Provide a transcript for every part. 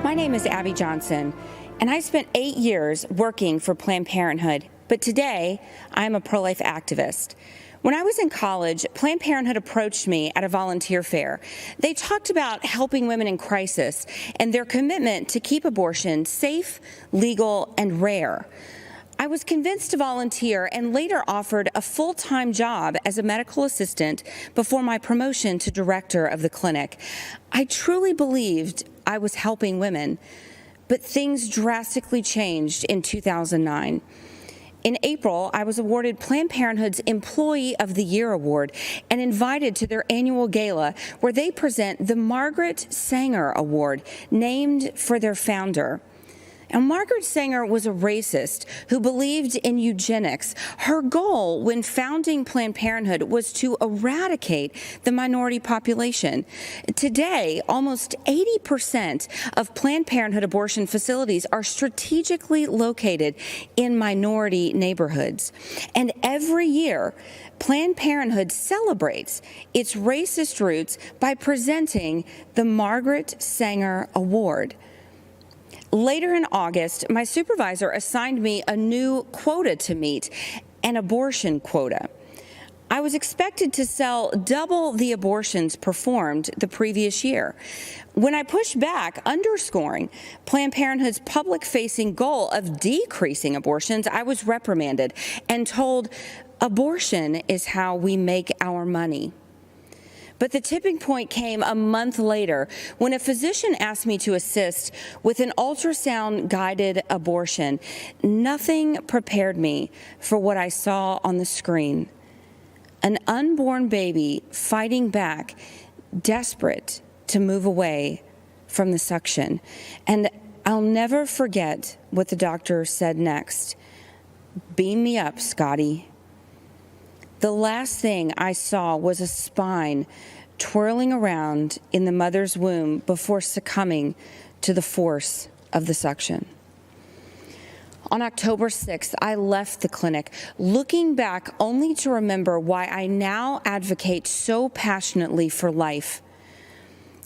My name is Abby Johnson, and I spent 8 years working for Planned Parenthood, but today I'm a pro-life activist. When I was in college, Planned Parenthood approached me at a volunteer fair. They talked about helping women in crisis and their commitment to keep abortion safe, legal, and rare. I was convinced to volunteer and later offered a full-time job as a medical assistant before my promotion to director of the clinic. I truly believed I was helping women, but things drastically changed in 2009. In April, I was awarded Planned Parenthood's Employee of the Year Award and invited to their annual gala where they present the Margaret Sanger Award, named for their founder. And Margaret Sanger was a racist who believed in eugenics. Her goal when founding Planned Parenthood was to eradicate the minority population. Today, almost 80% of Planned Parenthood abortion facilities are strategically located in minority neighborhoods. And every year, Planned Parenthood celebrates its racist roots by presenting the Margaret Sanger Award. Later in August, my supervisor assigned me a new quota to meet, an abortion quota. I was expected to sell double the abortions performed the previous year. When I pushed back, underscoring Planned Parenthood's public-facing goal of decreasing abortions, I was reprimanded and told, "Abortion is how we make our money." But the tipping point came a month later when a physician asked me to assist with an ultrasound-guided abortion. Nothing prepared me for what I saw on the screen. An unborn baby fighting back, desperate to move away from the suction. And I'll never forget what the doctor said next. "Beam me up, Scotty." The last thing I saw was a spine twirling around in the mother's womb before succumbing to the force of the suction. On October 6th, I left the clinic, looking back only to remember why I now advocate so passionately for life.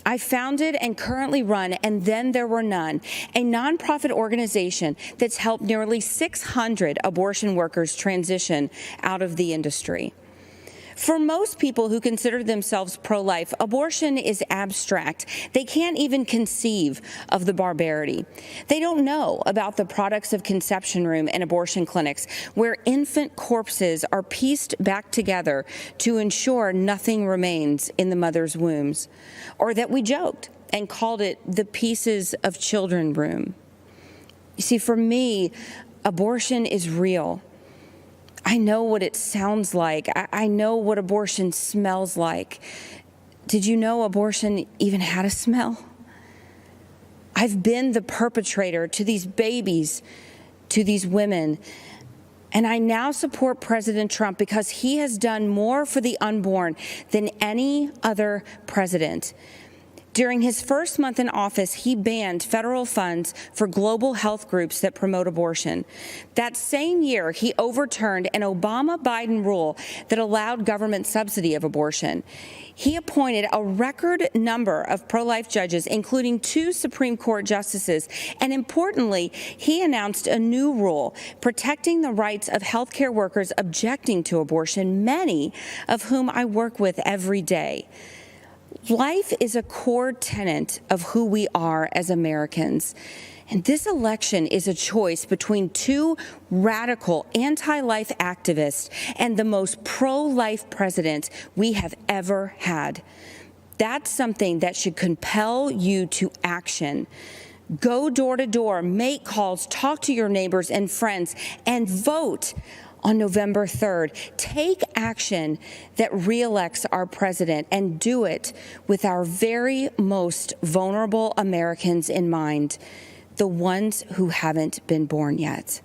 I founded and currently run And Then There Were None, a nonprofit organization that's helped nearly 600 abortion workers transition out of the industry. For most people who consider themselves pro-life, abortion is abstract. They can't even conceive of the barbarity. They don't know about the products of conception room and abortion clinics where infant corpses are pieced back together to ensure nothing remains in the mother's wombs, or that we joked and called it the pieces of children room. You see, for me, abortion is real. I know what it sounds like. I know what abortion smells like. Did you know abortion even had a smell? I've been the perpetrator to these babies, to these women, and I now support President Trump because he has done more for the unborn than any other president. During his first month in office, he banned federal funds for global health groups that promote abortion. That same year, he overturned an Obama-Biden rule that allowed government subsidy of abortion. He appointed a record number of pro-life judges, including 2 Supreme Court justices, and importantly, he announced a new rule protecting the rights of healthcare workers objecting to abortion, many of whom I work with every day. Life is a core tenet of who we are as Americans. And this election is a choice between 2 radical anti-life activists and the most pro-life president we have ever had. That's something that should compel you to action. Go door to door, make calls, talk to your neighbors and friends, and vote on November 3rd. Take action that reelects our president, and do it with our very most vulnerable Americans in mind, the ones who haven't been born yet.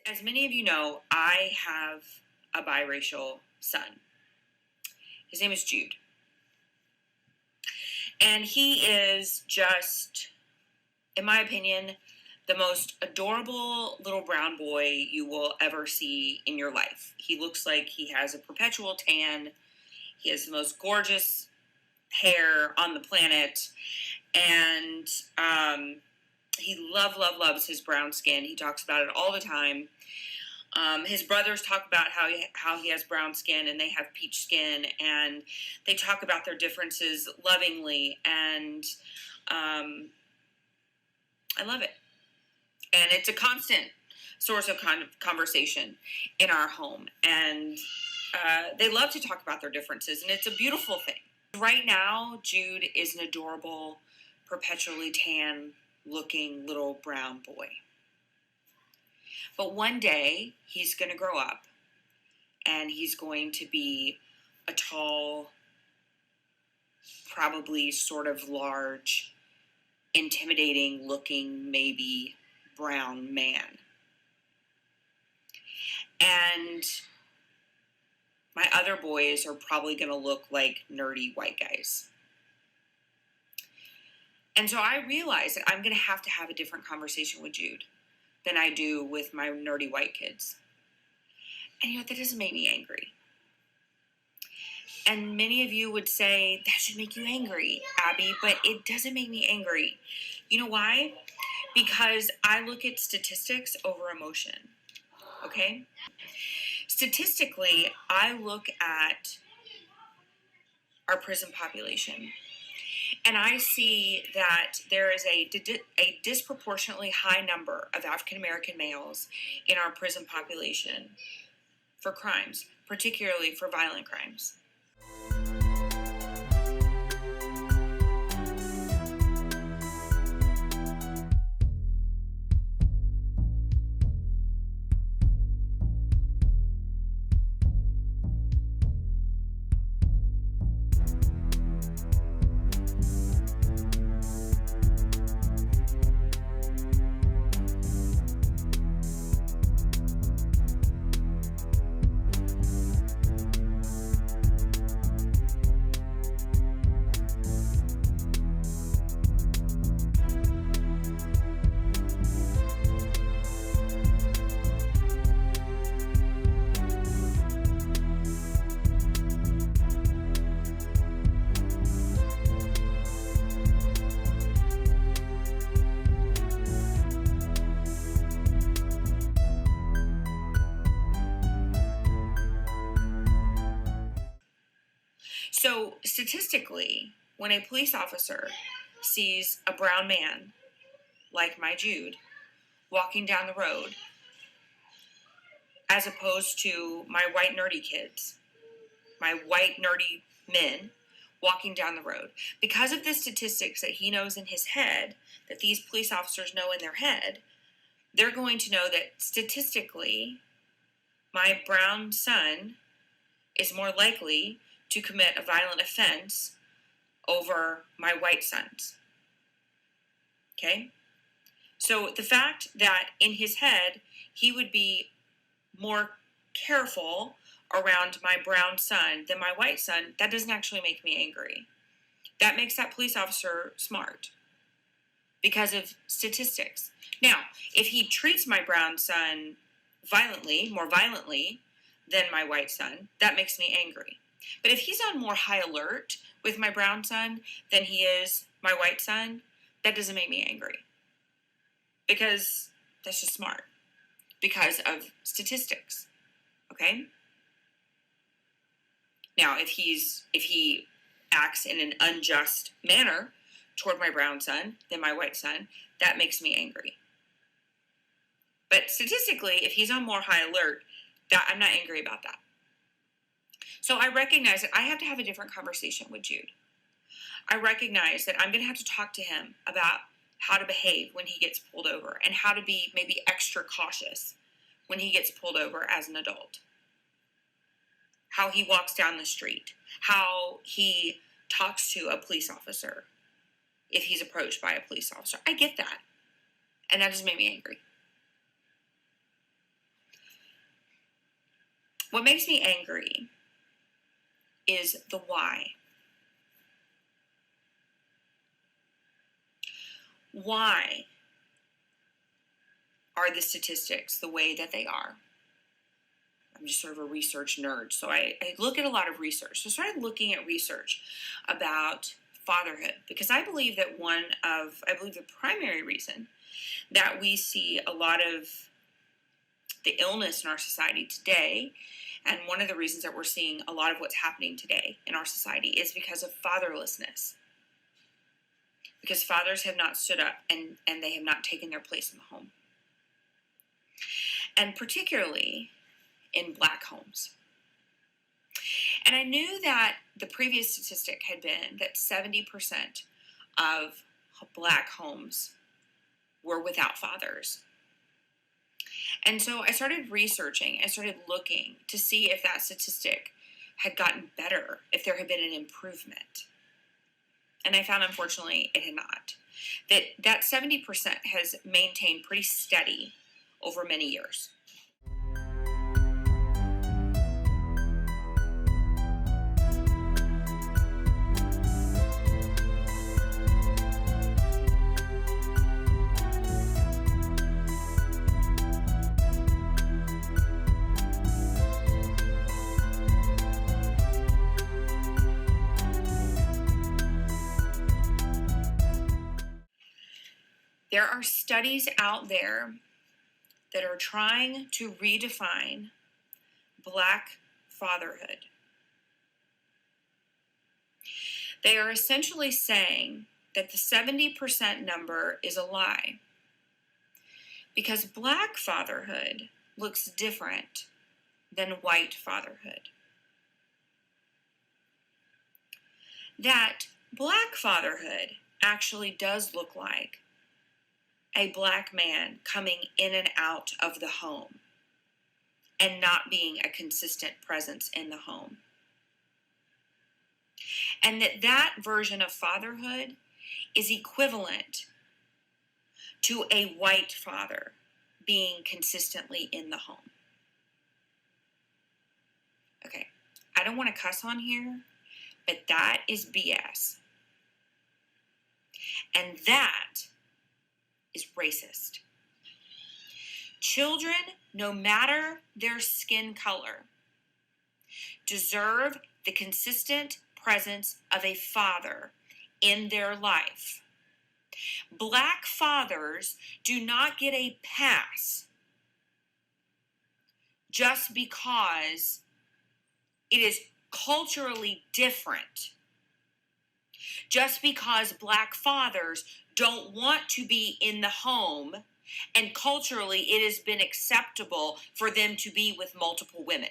As many of you know, I have a biracial son. His name is Jude. And he is just, in my opinion, the most adorable little brown boy you will ever see in your life. He looks like he has a perpetual tan. He has the most gorgeous hair on the planet. And he loves his brown skin. He talks about it all the time. His brothers talk about how he has brown skin and they have peach skin, and they talk about their differences lovingly, and I love it. And it's a constant source of conversation in our home, and they love to talk about their differences, and it's a beautiful thing. Right now, Jude is an adorable, perpetually tan looking little brown boy. But one day, he's going to grow up, and he's going to be a tall, probably sort of large, intimidating looking, maybe brown man. And my other boys are probably going to look like nerdy white guys. And so I realized that I'm going to have a different conversation with Jude than I do with my nerdy white kids. And you know, that doesn't make me angry. And many of you would say, that should make you angry, Abby, but it doesn't make me angry. You know why? Because I look at statistics over emotion, okay? Statistically, I look at our prison population, and I see that there is a disproportionately high number of African American males in our prison population for crimes, particularly for violent crimes. So statistically, when a police officer sees a brown man, like my Jude, walking down the road, as opposed to my white nerdy kids, my white nerdy men walking down the road, because of the statistics that he knows in his head, that these police officers know in their head, they're going to know that statistically, my brown son is more likely to commit a violent offense over my white sons. Okay? So the fact that in his head he would be more careful around my brown son than my white son, that doesn't actually make me angry. That makes that police officer smart because of statistics. Now, if he treats my brown son violently, more violently than my white son, that makes me angry. But if he's on more high alert with my brown son than he is my white son, that doesn't make me angry. Because that's just smart. Because of statistics. Okay? Now, if he acts in an unjust manner toward my brown son than my white son, that makes me angry. But statistically, if he's on more high alert, that I'm not angry about that. So I recognize that I have to have a different conversation with Jude. I recognize that I'm going to have to talk to him about how to behave when he gets pulled over and how to be maybe extra cautious when he gets pulled over as an adult. How he walks down the street, how he talks to a police officer if he's approached by a police officer. I get that. And that just made me angry. What makes me angry is the why. Why are the statistics the way that they are? I'm just sort of a research nerd, so I look at a lot of research. So I started looking at research about fatherhood because I believe that the primary reason that we see a lot of the illness in our society today, and one of the reasons that we're seeing a lot of what's happening today in our society is because of fatherlessness. Because fathers have not stood up and they have not taken their place in the home. And particularly in Black homes. And I knew that the previous statistic had been that 70% of Black homes were without fathers. And so I started researching, I started looking to see if that statistic had gotten better, if there had been an improvement. And I found, unfortunately, it had not. That 70% has maintained pretty steady over many years. There are studies out there that are trying to redefine Black fatherhood. They are essentially saying that the 70% number is a lie because Black fatherhood looks different than white fatherhood. That Black fatherhood actually does look like a Black man coming in and out of the home and not being a consistent presence in the home. And that version of fatherhood is equivalent to a white father being consistently in the home. Okay, I don't want to cuss on here, but that is BS. And that is racist. Children, no matter their skin color, deserve the consistent presence of a father in their life. Black fathers do not get a pass just because it is culturally different. Just because Black fathers don't want to be in the home, and culturally it has been acceptable for them to be with multiple women.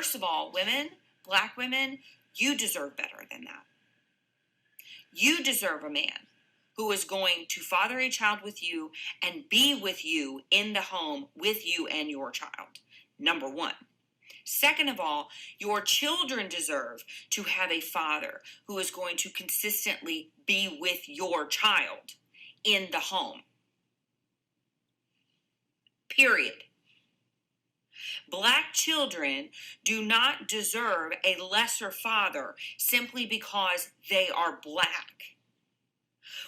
First of all, women, black women, you deserve better than that. You deserve a man who is going to father a child with you and be with you in the home with you and your child. Number one. Second of all, your children deserve to have a father who is going to consistently be with your child in the home. Period. Black children do not deserve a lesser father simply because they are black.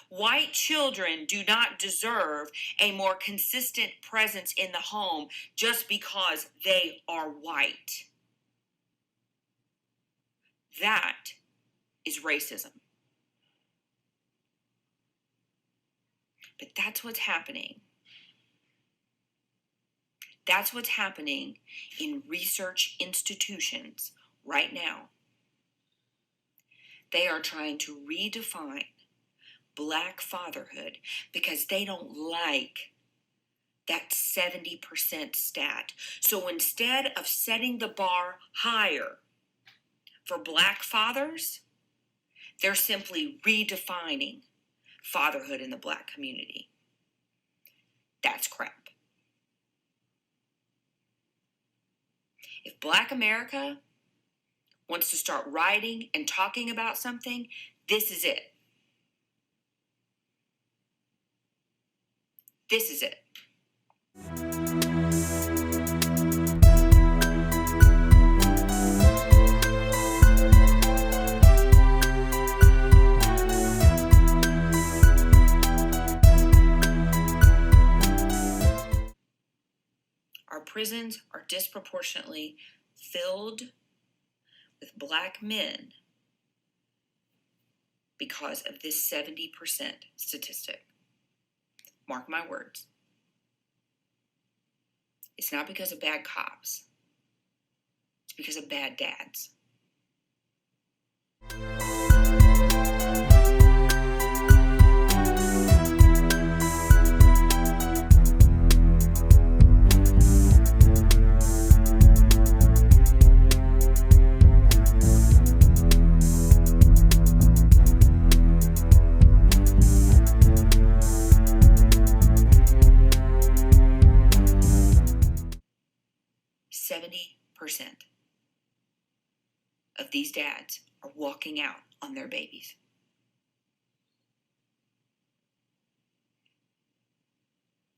White children do not deserve a more consistent presence in the home just because they are white. That is racism. But that's what's happening. That's what's happening in research institutions right now. They are trying to redefine black fatherhood because they don't like that 70% stat. So instead of setting the bar higher for black fathers, they're simply redefining fatherhood in the black community. That's crap. If Black America wants to start writing and talking about something, this is it. This is it. Our prisons are disproportionately filled with black men because of this 70% statistic. Mark my words. It's not because of bad cops. It's because of bad dads. Of these dads are walking out on their babies.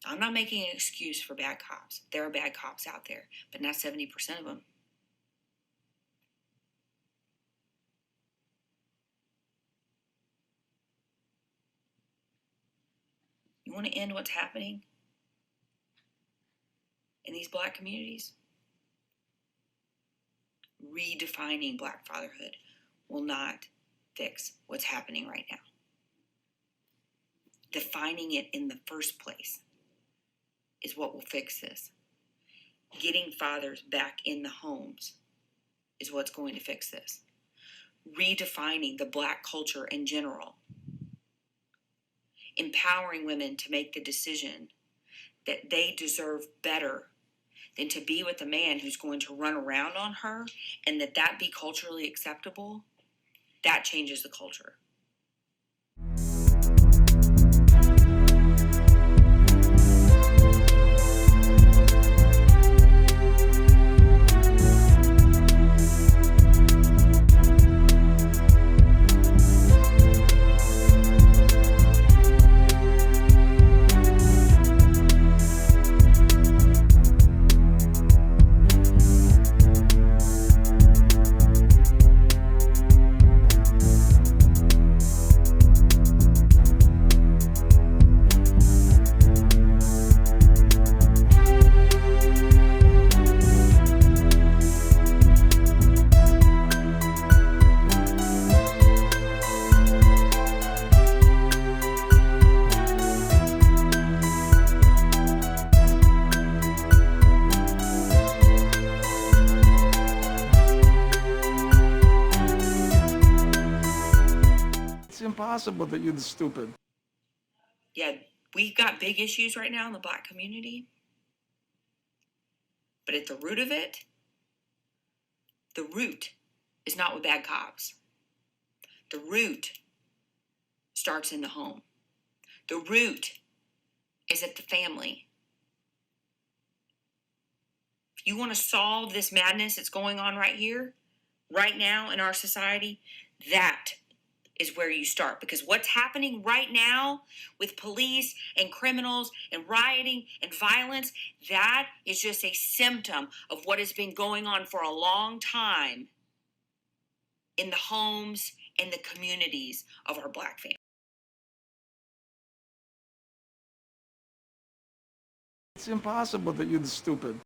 I'm not making an excuse for bad cops. There are bad cops out there, but not 70% of them. You want to end what's happening in these black communities? Redefining black fatherhood will not fix what's happening right now. Defining it in the first place is what will fix this. Getting fathers back in the homes is what's going to fix this. Redefining the black culture in general. Empowering women to make the decision that they deserve better than to be with a man who's going to run around on her, and that be culturally acceptable. That changes the culture. Impossible that you're stupid. Yeah, we've got big issues right now in the black community. But at the root of it, The root is not with bad cops. The root starts in the home. The root is at the family. If you want to solve this madness that's going on right here, right now in our society, that is where you start. Because what's happening right now with police and criminals and rioting and violence, that is just a symptom of what has been going on for a long time in the homes and the communities of our Black families. It's impossible that you're stupid.